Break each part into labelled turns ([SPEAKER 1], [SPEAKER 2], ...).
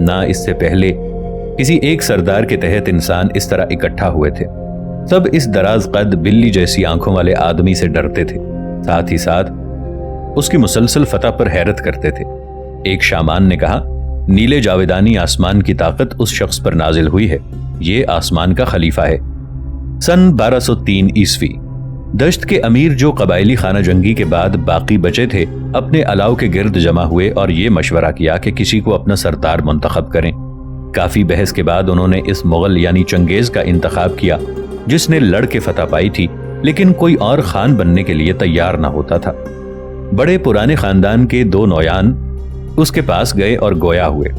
[SPEAKER 1] نہ اس سے پہلے کسی ایک سردار کے تحت انسان اس طرح اکٹھا ہوئے تھے۔ سب اس دراز قد بلی جیسی آنکھوں والے آدمی سے ڈرتے تھے، ساتھ ہی ساتھ اس کی مسلسل فتح پر حیرت کرتے تھے۔ ایک شامان نے کہا، نیلے جاویدانی آسمان کی طاقت اس شخص پر نازل ہوئی ہے، یہ آسمان کا خلیفہ ہے۔ سن 1203 عیسوی دشت کے امیر جو قبائلی خانہ جنگی کے بعد باقی بچے تھے اپنے الاؤ کے گرد جمع ہوئے اور یہ مشورہ کیا کہ کسی کو اپنا سردار منتخب کریں۔ کافی بحث کے بعد انہوں نے اس مغل یعنی چنگیز کا انتخاب کیا جس نے لڑ کے فتح پائی تھی، لیکن کوئی اور خان بننے کے لیے تیار نہ ہوتا تھا۔ بڑے پرانے خاندان کے 2 نویان اس کے پاس گئے اور گویا ہوئے،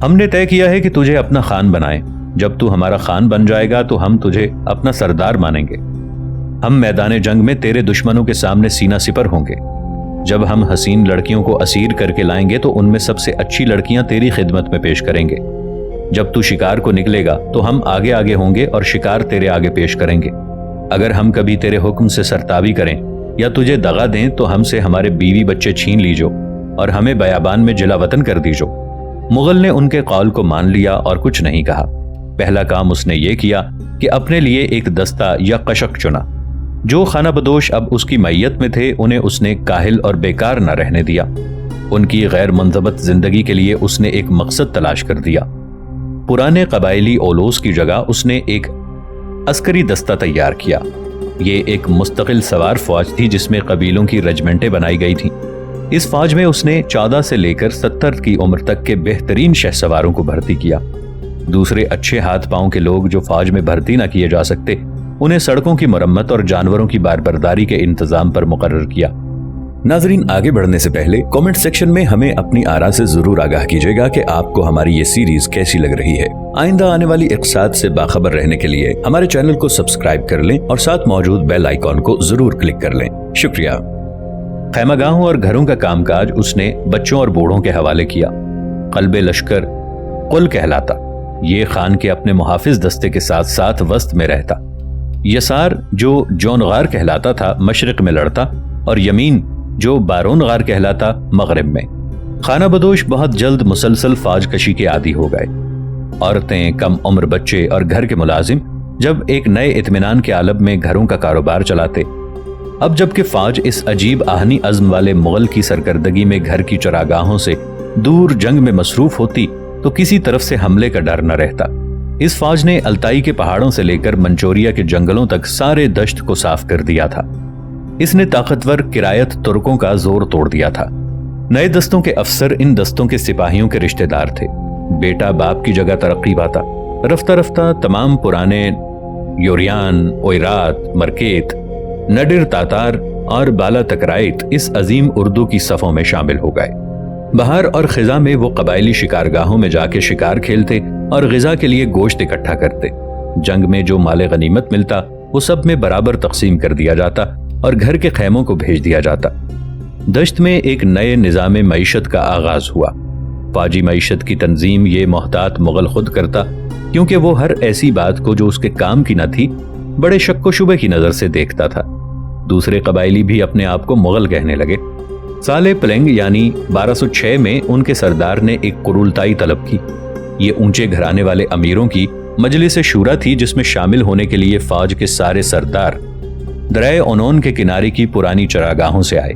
[SPEAKER 1] ہم نے طے کیا ہے کہ تجھے اپنا خان بنائیں، جب تو ہمارا خان بن جائے گا تو ہم تجھے اپنا سردار مانیں گے، ہم میدان جنگ میں تیرے دشمنوں کے سامنے سینہ سپر ہوں گے، جب ہم حسین لڑکیوں کو اسیر کر کے لائیں گے تو ان میں سب سے اچھی لڑکیاں تیری خدمت میں پیش کریں گے، جب تو شکار کو نکلے گا تو ہم آگے آگے ہوں گے اور شکار تیرے آگے پیش کریں گے، اگر ہم کبھی تیرے حکم سے سرتابی کریں یا تجھے دغا دیں تو ہم سے ہمارے بیوی بچے چھین لیجو اور ہمیں بیابان میں جلا وطن کر دیجو۔ مغل نے ان کے قول کو مان لیا اور کچھ نہیں کہا۔ پہلا کام اس نے یہ کیا کہ اپنے لیے ایک دستہ یا قشق چنا۔ جو خانہ بدوش اب اس کی معیت میں تھے انہیں اس نے کاہل اور بیکار نہ رہنے دیا، ان کی غیر منضبط زندگی کے لیے اس نے ایک مقصد تلاش کر دیا۔ پرانے قبائلی اولوس کی جگہ اس نے ایک عسکری دستہ تیار کیا۔ یہ ایک مستقل سوار فوج تھی جس میں قبیلوں کی رجمنٹیں بنائی گئی تھیں۔ اس فوج میں اس نے 14 سے لے کر 70 کی عمر تک کے بہترین شہ سواروں کو بھرتی کیا۔ دوسرے اچھے ہاتھ پاؤں کے لوگ جو فوج میں بھرتی نہ کیے جا سکتے انہیں سڑکوں کی مرمت اور جانوروں کی باربرداری کے انتظام پر مقرر کیا۔ ناظرین، آگے بڑھنے سے پہلے کامنٹ سیکشن میں ہمیں اپنی آراء سے ضرور آگاہ کیجیے گا کہ آپ کو ہماری یہ سیریز کیسی لگ رہی ہے۔ آئندہ آنے والی اقساط سے باخبر رہنے کے لیے ہمارے چینل کو سبسکرائب کر لیں اور ساتھ موجود بیل آئیکن کو ضرور کلک کر لیں۔ شکریہ۔ خیمہ گاہوں اور گھروں کا کام کاج اس نے بچوں اور بوڑھوں کے حوالے کیا۔ قلب لشکر قل کہلاتا، یہ خان کے اپنے محافظ دستے کے ساتھ ساتھ وسط میں رہتا۔ یسار جو جون غار کہلاتا تھا مشرق میں لڑتا، اور یمین جو بارون غار کہلاتا مغرب میں۔ خانہ بدوش بہت جلد مسلسل فوج کشی کے عادی ہو گئے۔ عورتیں، کم عمر بچے اور گھر کے ملازم جب ایک نئے اطمینان کے عالم میں گھروں کا کاروبار چلاتے، اب جب کہ فوج اس عجیب آہنی عزم والے مغل کی سرکردگی میں گھر کی چراگاہوں سے دور جنگ میں مصروف ہوتی تو کسی طرف سے حملے کا ڈر نہ رہتا۔ اس فوج نے التائی کے پہاڑوں سے لے کر منچوریا کے جنگلوں تک سارے دشت کو صاف کر دیا تھا۔ اس نے طاقتور کرایت ترکوں کا زور توڑ دیا تھا۔ نئے دستوں کے افسر ان دستوں کے سپاہیوں کے رشتہ دار تھے۔ بیٹا باپ کی جگہ ترقی پاتا۔ رفتہ رفتہ تمام پرانے یوریان، اویرات، مرکیت، نڈر تاتار اور بالا تکرائت اس عظیم اردو کی صفوں میں شامل ہو گئے۔ بہار اور خزاں میں وہ قبائلی شکارگاہوں میں جا کے شکار کھیلتے اور غذا کے لیے گوشت اکٹھا کرتے۔ جنگ میں جو مال غنیمت ملتا وہ سب میں برابر تقسیم کر دیا جاتا اور گھر کے خیموں کو بھیج دیا جاتا۔ دشت میں ایک نئے نظام معیشت کا آغاز ہوا۔ فوجی معیشت کی تنظیم یہ محتاط مغل خود کرتا، کیونکہ وہ ہر ایسی بات کو جو اس کے کام کی نہ تھی بڑے شک و شبہ کی نظر سے دیکھتا تھا۔ دوسرے قبائلی بھی اپنے آپ کو مغل کہنے لگے۔ سال پلنگ یعنی 1206 میں ان کے سردار نے ایک قرولتائی طلب کی۔ یہ اونچے گھرانے والے امیروں کی مجلس شورا تھی جس میں شامل ہونے کے لیے فوج کے سارے سردار دریائے اونون کے کنارے کی پرانی چراگاہوں سے آئے۔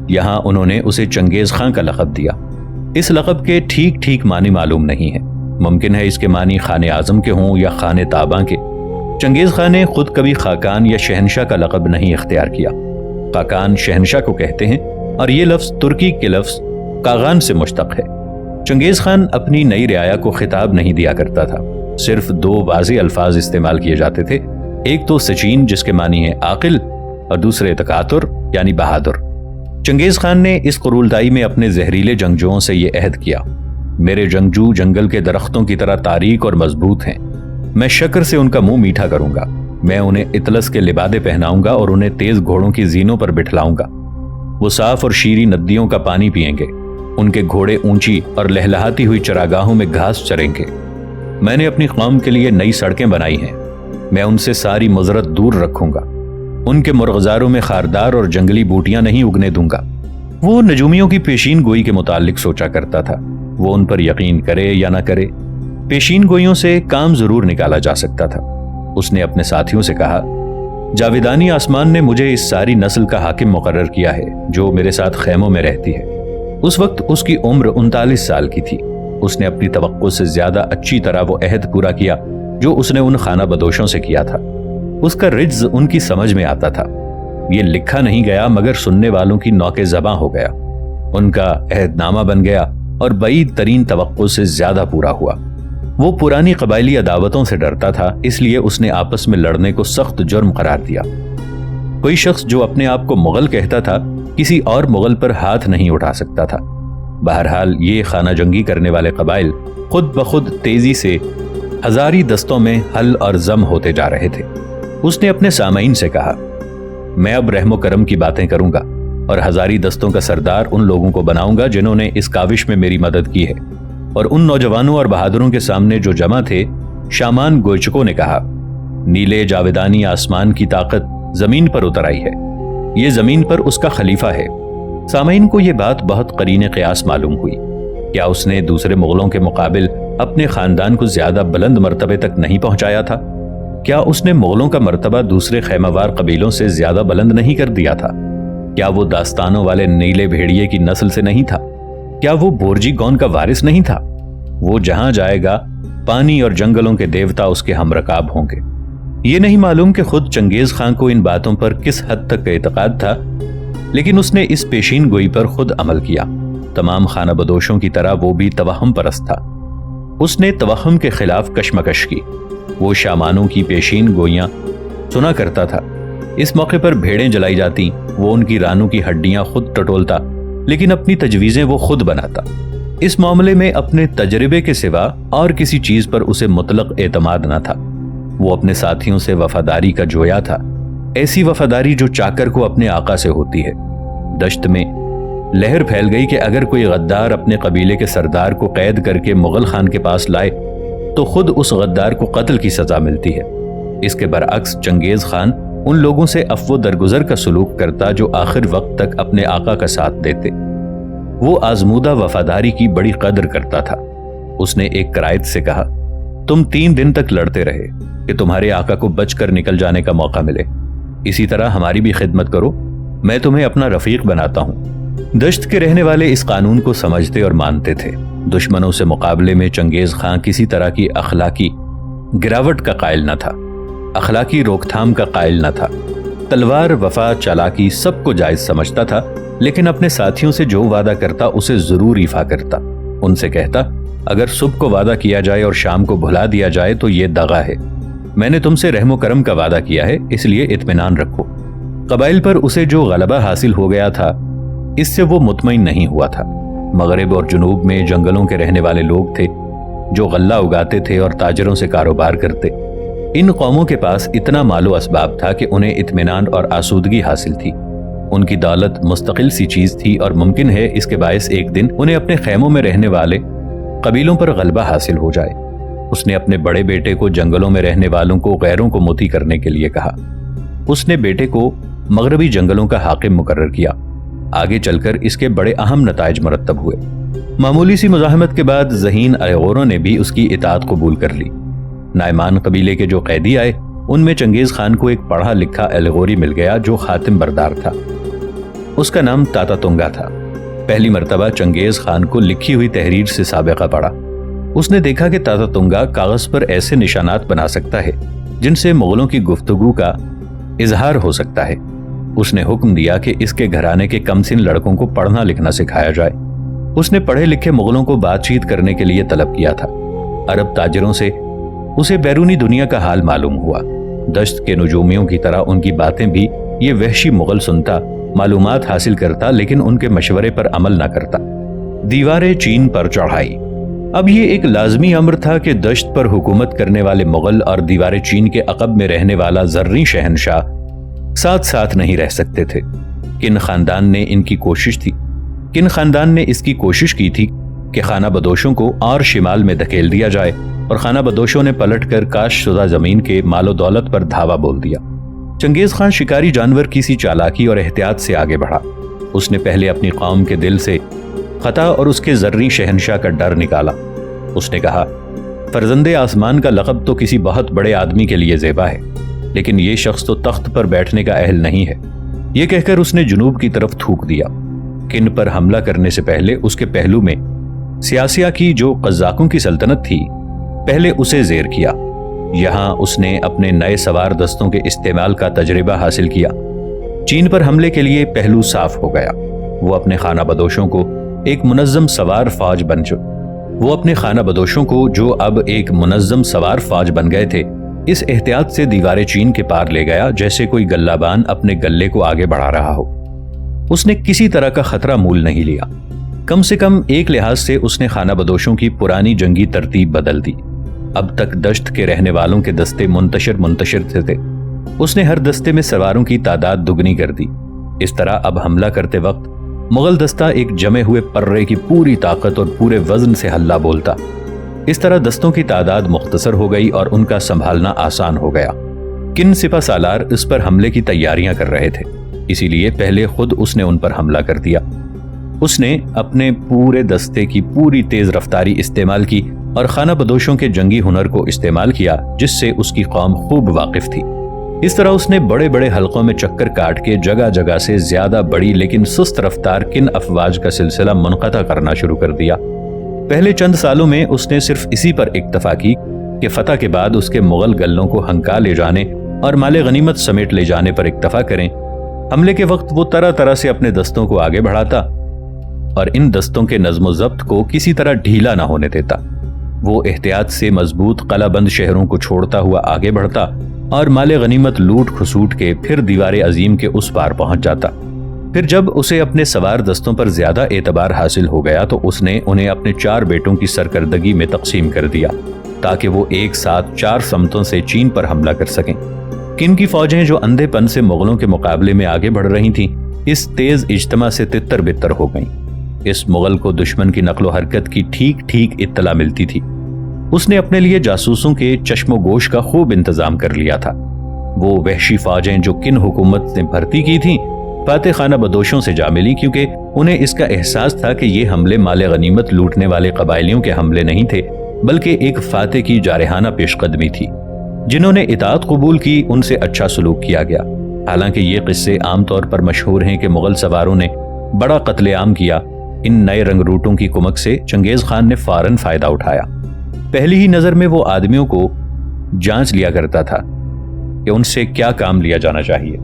[SPEAKER 1] یہاں انہوں نے اسے چنگیز خان کا لقب دیا۔ اس لقب کے ٹھیک ٹھیک معنی معلوم نہیں ہے، ممکن ہے اس کے معنی خان اعظم کے ہوں یا خان تاباں کے۔ چنگیز خان نے خود کبھی خاقان یا شہنشاہ کا لقب نہیں اختیار کیا۔ خاقان شہنشاہ کو کہتے ہیں اور یہ لفظ ترکی کے لفظ قاغان سے مشتق ہے۔ چنگیز خان اپنی نئی رعایا کو خطاب نہیں دیا کرتا تھا، صرف 2 واضح الفاظ استعمال کیے جاتے تھے، ایک تو سچین جس کے معنی ہے عاقل اور دوسرے تکاتر یعنی بہادر۔ چنگیز خان نے اس قرولتائی میں اپنے زہریلے جنگجوؤں سے یہ عہد کیا، میرے جنگجو جنگل کے درختوں کی طرح تاریک اور مضبوط ہیں، میں شکر سے ان کا منہ میٹھا کروں گا، میں انہیں اطلس کے لبادے پہناؤں گا اور انہیں تیز گھوڑوں کی زینوں پر بٹھلاؤں گا۔ وہ صاف اور شیریں ندیوں کا پانی پئیں گے، ان کے گھوڑے اونچی اور لہلہاتی ہوئی چراگاہوں میں گھاس چریں گے۔ میں نے اپنی قوم کے لیے نئی سڑکیں بنائی ہیں، میں ان سے ساری مضرت دور رکھوں گا، ان کے مرغزاروں میں خاردار اور جنگلی بوٹیاں نہیں اگنے دوں گا۔ وہ نجومیوں کی پیشین گوئی کے متعلق سوچا کرتا تھا۔ وہ ان پر یقین کرے یا نہ کرے، پیشین گوئیوں سے کام ضرور نکالا جا سکتا تھا۔ اس نے اپنے ساتھیوں سے کہا، جاویدانی آسمان نے مجھے اس ساری نسل کا حاکم مقرر کیا ہے جو میرے ساتھ خیموں میں رہتی ہے۔ اس وقت اس کی عمر 39 سال کی تھی۔ اس نے اپنی توقع سے زیادہ اچھی طرح وہ عہد پورا کیا جو اس نے ان خانہ بدوشوں سے کیا تھا۔ اس کا رجز ان کی سمجھ میں آتا تھا۔ یہ لکھا نہیں گیا مگر سننے والوں کی نوک زباں ہو گیا۔ ان کا عہد نامہ بن گیا اور بعید ترین توقع سے زیادہ پورا ہوا۔ وہ پرانی قبائلی عداوتوں سے ڈرتا تھا، اس لیے اس نے آپس میں لڑنے کو سخت جرم قرار دیا۔ کوئی شخص جو اپنے آپ کو مغل کہتا تھا کسی اور مغل پر ہاتھ نہیں اٹھا سکتا تھا۔ بہرحال یہ خانہ جنگی کرنے والے قبائل خود بخود تیزی سے ہزاری دستوں میں حل اور ضم ہوتے جا رہے تھے۔ اس نے اپنے سامعین سے کہا، میں اب رحم و کرم کی باتیں کروں گا اور ہزاری دستوں کا سردار ان لوگوں کو بناؤں گا جنہوں نے اس کاوش میں میری مدد کی ہے۔ اور ان نوجوانوں اور بہادروں کے سامنے جو جمع تھے، شامان گوئچکوں نے کہا، نیلے جاویدانی آسمان کی طاقت زمین پر اتر آئی ہے، یہ زمین پر اس کا خلیفہ ہے۔ سامعین کو یہ بات بہت قرین قیاس معلوم ہوئی۔ کیا اس نے دوسرے مغلوں کے مقابل اپنے خاندان کو زیادہ بلند مرتبے تک نہیں پہنچایا تھا؟ کیا اس نے مغلوں کا مرتبہ دوسرے خیمہ وار قبیلوں سے زیادہ بلند نہیں کر دیا تھا؟ کیا وہ داستانوں والے نیلے بھیڑیے کی نسل سے نہیں تھا؟ کیا وہ بورجی گون کا وارث نہیں تھا؟ وہ جہاں جائے گا پانی اور جنگلوں کے دیوتا اس کے ہم رکاب ہوں گے۔ یہ نہیں معلوم کہ خود چنگیز خان کو ان باتوں پر کس حد تک اعتقاد تھا، لیکن اس نے اس پیشین گوئی پر خود عمل کیا۔ تمام خانہ بدوشوں کی طرح وہ بھی توہم پرست تھا۔ اس نے توہم کے خلاف کشمکش کی۔ وہ شامانوں کی پیشین گوئیاں سنا کرتا تھا۔ اس موقع پر بھیڑیں جلائی جاتی، وہ ان کی رانوں کی ہڈیاں خود ٹٹولتا، لیکن اپنی تجویزیں وہ خود بناتا۔ اس معاملے میں اپنے تجربے کے سوا اور کسی چیز پر اسے مطلق اعتماد نہ تھا۔ وہ اپنے ساتھیوں سے وفاداری کا جویا تھا، ایسی وفاداری جو چاکر کو اپنے آقا سے ہوتی ہے۔ دشت میں لہر پھیل گئی کہ اگر کوئی غدار اپنے قبیلے کے سردار کو قید کر کے مغل خان کے پاس لائے تو خود اس غدار کو قتل کی سزا ملتی ہے۔ اس کے برعکس چنگیز خان ان لوگوں سے عفو درگزر کا سلوک کرتا جو آخر وقت تک اپنے آقا کا ساتھ دیتے۔ وہ آزمودہ وفاداری کی بڑی قدر کرتا تھا۔ اس نے ایک قرائت سے کہا، تم 3 دن تک لڑتے رہے کہ تمہارے آقا کو بچ کر نکل جانے کا موقع ملے۔ اسی طرح ہماری بھی خدمت کرو، میں تمہیں اپنا رفیق بناتا ہوں۔ دشت کے رہنے والے اس قانون کو سمجھتے اور مانتے تھے۔ دشمنوں سے مقابلے میں چنگیز خان کسی طرح کی اخلاقی گراوٹ کا قائل نہ تھا، اخلاقی روک تھام کا قائل نہ تھا۔ تلوار، وفا، چالاکی سب کو جائز سمجھتا تھا، لیکن اپنے ساتھیوں سے جو وعدہ کرتا اسے ضرور ایفا کرتا۔ ان سے کہتا، اگر صبح کو وعدہ کیا جائے اور شام کو بھلا دیا جائے تو یہ دغا ہے۔ میں نے تم سے رحم و کرم کا وعدہ کیا ہے، اس لیے اطمینان رکھو۔ قبائل پر اسے جو غلبہ حاصل ہو گیا تھا، اس سے وہ مطمئن نہیں ہوا تھا۔ مغرب اور جنوب میں جنگلوں کے رہنے والے لوگ تھے جو غلہ اگاتے تھے اور تاجروں سے کاروبار کرتے۔ ان قوموں کے پاس اتنا مال و اسباب تھا کہ انہیں اطمینان اور آسودگی حاصل تھی۔ ان کی دولت مستقل سی چیز تھی اور ممکن ہے اس کے باعث ایک دن انہیں اپنے خیموں میں رہنے والے قبیلوں پر غلبہ حاصل ہو جائے۔ اس نے اپنے بڑے بیٹے کو جنگلوں میں رہنے والوں کو غیروں کو موتی کرنے کے لیے کہا۔ اس نے بیٹے کو مغربی جنگلوں کا حاکم مقرر کیا۔ آگے چل کر اس کے بڑے اہم نتائج مرتب ہوئے۔ معمولی سی مزاحمت کے بعد ذہین ایغوروں نے بھی اس کی اطاعت قبول کر لی۔ نائمان قبیلے کے جو قیدی آئے ان میں چنگیز خان کو ایک پڑھا لکھا ایغوری مل گیا جو خاتم بردار تھا۔ اس کا نام تاتا تنگا تھا۔ پہلی مرتبہ چنگیز خان کو لکھی ہوئی تحریر سے سابقہ پڑھا۔ اس نے دیکھا کہ تاتا تنگا کاغذ پر ایسے نشانات بنا سکتا ہے جن سے مغلوں کی گفتگو کا اظہار ہو سکتا ہے۔ اس نے حکم دیا کہ اس کے گھرانے کے کم سن لڑکوں کو پڑھنا لکھنا سکھایا جائے۔ اس نے پڑھے لکھے مغلوں کو بات چیت کرنے کے لیے طلب کیا تھا۔ عرب تاجروں سے اسے بیرونی دنیا کا حال معلوم ہوا۔ دشت کے نجومیوں کی طرح ان کی باتیں بھی یہ وحشی مغل سنتا، معلومات حاصل کرتا، لیکن ان کے مشورے پر عمل نہ کرتا۔ دیواریں چین پر چڑھائی۔ اب یہ ایک لازمی امر تھا کہ دشت پر حکومت کرنے والے مغل اور دیوار چین کے عقب میں رہنے والا زرعی شہنشاہ ساتھ ساتھ نہیں رہ سکتے تھے۔ کن خاندان نے اس کی کوشش کی تھی کہ خانہ بدوشوں کو اور شمال میں دھکیل دیا جائے، اور خانہ بدوشوں نے پلٹ کر کاش شدہ زمین کے مال و دولت پر دھاوا بول دیا۔ چنگیز خان شکاری جانور کی سی چالاکی اور احتیاط سے آگے بڑھا۔ اس نے پہلے اپنی قوم کے دل سے خطا اور اس کے زرعی شہنشاہ کا ڈر نکالا۔ اس نے کہا، فرزند آسمان کا لقب تو کسی بہت بڑے آدمی کے لیے زیبا ہے، لیکن یہ شخص تو تخت پر بیٹھنے کا اہل نہیں ہے۔ یہ کہہ کر اس نے جنوب کی طرف تھوک دیا۔ کن پر حملہ کرنے سے پہلے اس کے پہلو میں سیاسیہ کی جو قزاقوں کی سلطنت تھی، پہلے اسے زیر کیا۔ یہاں اس نے اپنے نئے سوار دستوں کے استعمال کا تجربہ حاصل کیا۔ چین پر حملے کے لیے پہلو صاف ہو گیا۔ وہ اپنے خانہ بدوشوں کو ایک منظم سوار فوج بن گئے تھے، اس احتیاط سے دیوارے چین کے پار لے گیا جیسے کوئی گلابان اپنے گلے کو آگے بڑھا رہا ہو۔ اس نے کسی طرح کا خطرہ مول نہیں لیا۔ کم سے کم ایک لحاظ سے اس نے خانہ بدوشوں کی پرانی جنگی ترتیب بدل دی۔ اب تک دشت کے رہنے والوں کے دستے منتشر تھے۔ اس نے ہر دستے میں سواروں کی تعداد دگنی کر دی۔ اس طرح اب حملہ کرتے وقت مغل دستہ ایک جمے ہوئے پرے کی پوری طاقت اور پورے وزن سے ہلہ بولتا۔ اس طرح دستوں کی تعداد مختصر ہو گئی اور ان کا سنبھالنا آسان ہو گیا۔ کن سپہ سالار اس پر حملے کی تیاریاں کر رہے تھے، اسی لیے پہلے خود اس نے ان پر حملہ کر دیا۔ اس نے اپنے پورے دستے کی پوری تیز رفتاری استعمال کی اور خانہ بدوشوں کے جنگی ہنر کو استعمال کیا جس سے اس کی قوم خوب واقف تھی۔ اس طرح اس نے بڑے بڑے حلقوں میں چکر کاٹ کے جگہ جگہ سے زیادہ بڑی لیکن سست رفتار کن افواج کا سلسلہ منقطع کرنا شروع کر دیا۔ پہلے چند سالوں میں اس نے صرف اسی پر اکتفا کی کہ فتح کے بعد اس کے مغل گلوں کو ہنکا لے جانے اور مال غنیمت سمیٹ لے جانے پر اکتفا کریں۔ حملے کے وقت وہ طرح طرح سے اپنے دستوں کو آگے بڑھاتا اور ان دستوں کے نظم و ضبط کو کسی طرح ڈھیلا نہ ہونے دیتا۔ وہ احتیاط سے مضبوط قلعہ بند شہروں کو چھوڑتا ہوا آگے بڑھتا اور مال غنیمت لوٹ کھسوٹ کے پھر دیوار عظیم کے اس پار پہنچ جاتا۔ پھر جب اسے اپنے سوار دستوں پر زیادہ اعتبار حاصل ہو گیا تو اس نے انہیں اپنے 4 بیٹوں کی سرکردگی میں تقسیم کر دیا تاکہ وہ ایک ساتھ 4 سمتوں سے چین پر حملہ کر سکیں۔ کن کی فوجیں جو اندھے پن سے مغلوں کے مقابلے میں آگے بڑھ رہی تھیں، اس تیز اجتماع سے تتر بتر ہو گئیں۔ اس مغل کو دشمن کی نقل و حرکت کی ٹھیک اطلاع ملتی تھی۔ اس نے اپنے لیے جاسوسوں کے چشم و گوش کا خوب انتظام کر لیا تھا۔ وہ وحشی فوجیں جو کن حکومت نے بھرتی کی تھیں، فاتح خانہ بدوشوں سے جا ملی کیونکہ انہیں اس کا احساس تھا کہ یہ حملے مال غنیمت لوٹنے والے قبائلیوں کے حملے نہیں تھے، بلکہ ایک فاتح کی جارحانہ پیش قدمی تھی۔ جنہوں نے اطاعت قبول کی ان سے اچھا سلوک کیا گیا۔ حالانکہ یہ قصے عام طور پر مشہور ہیں کہ مغل سواروں نے بڑا قتل عام کیا۔ ان نئے رنگ روٹوں کی کمک سے چنگیز خان نے فوراً فائدہ اٹھایا۔ پہلی ہی نظر میں وہ آدمیوں کو جانچ لیا کرتا تھا کہ ان سے کیا کام لیا جانا چاہیے۔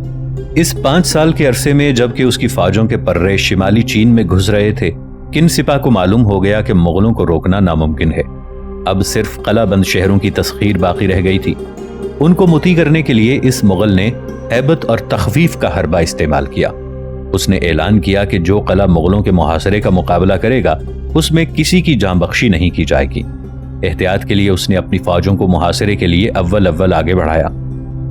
[SPEAKER 1] اس 5 سال کے عرصے میں جبکہ اس کی فوجوں کے پرے شمالی چین میں گھس رہے تھے، کن سپاہ کو معلوم ہو گیا کہ مغلوں کو روکنا ناممکن ہے۔ اب صرف قلعہ بند شہروں کی تسخیر باقی رہ گئی تھی۔ ان کو مطیع کرنے کے لیے اس مغل نے ہیبت اور تخفیف کا حربہ استعمال کیا۔ اس نے اعلان کیا کہ جو قلعہ مغلوں کے محاصرے کا مقابلہ کرے گا اس میں کسی کی جاں بخشی نہیں کی جائے گی۔ احتیاط کے لیے اس نے اپنی فوجوں کو محاصرے کے لیے اول آگے بڑھایا۔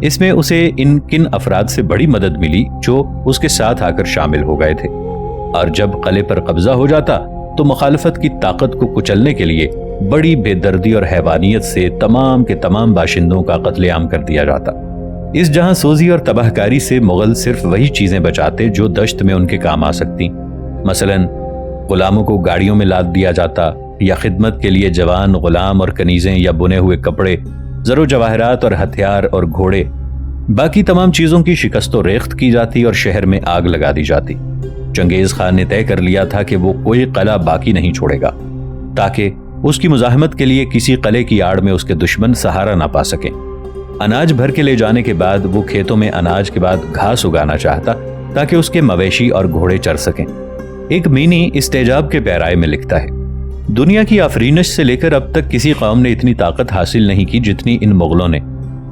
[SPEAKER 1] اس میں اسے ان کن افراد سے بڑی مدد ملی جو اس کے ساتھ آ کر شامل ہو گئے تھے، اور جب قلعے پر قبضہ ہو جاتا تو مخالفت کی طاقت کو کچلنے کے لیے بڑی بے دردی اور حیوانیت سے تمام کے تمام باشندوں کا قتل عام کر دیا جاتا۔ اس جہاں سوزی اور تباہ کاری سے مغل صرف وہی چیزیں بچاتے جو دشت میں ان کے کام آ سکتی، مثلاً غلاموں کو گاڑیوں میں لاد دیا جاتا، یا خدمت کے لیے جوان غلام اور کنیزیں یا بنے ہوئے کپڑے، زر و جواہرات اور ہتھیار اور گھوڑے۔ باقی تمام چیزوں کی شکست و ریخت کی جاتی اور شہر میں آگ لگا دی جاتی۔ چنگیز خان نے طے کر لیا تھا کہ وہ کوئی قلعہ باقی نہیں چھوڑے گا تاکہ اس کی مزاحمت کے لیے کسی قلعے کی آڑ میں اس کے دشمن سہارا نہ پا سکیں۔ اناج بھر کے لے جانے کے بعد وہ کھیتوں میں اناج کے بعد گھاس اگانا چاہتا تاکہ اس کے مویشی اور گھوڑے چر سکیں۔ ایک مینی استیجاب کے پیرائے میں لکھتا ہے، دنیا کی آفرینش سے لے کر اب تک کسی قوم نے اتنی طاقت حاصل نہیں کی جتنی ان مغلوں نے۔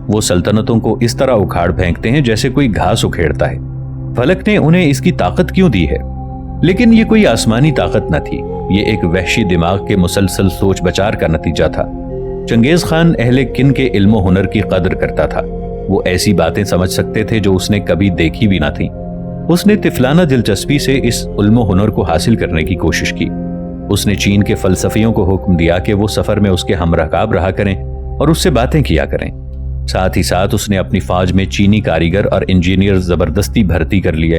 [SPEAKER 1] وہ سلطنتوں کو اس طرح اکھاڑ پھینکتے ہیں جیسے کوئی گھاس اکھیڑتا ہے۔ فلک نے انہیں اس کی طاقت کیوں دی ہے؟ لیکن یہ کوئی آسمانی طاقت نہ تھی، یہ ایک وحشی دماغ کے مسلسل سوچ بچار کا نتیجہ تھا۔ چنگیز خان اہل کن کے علم و ہنر کی قدر کرتا تھا۔ وہ ایسی باتیں سمجھ سکتے تھے جو اس نے کبھی دیکھی بھی نہ تھیں۔ اس نے طفلانہ دلچسپی سے اس علم و ہنر کو حاصل کرنے کی کوشش کی۔ اس نے چین کے فلسفیوں کو حکم دیا کہ وہ سفر میں اس کے ہمراکاب رہا کریں اور اس سے باتیں کیا کریں۔ ساتھ ہی ساتھ اس نے اپنی فوج میں چینی کاریگر اور انجینئر زبردستی بھرتی کر لیے۔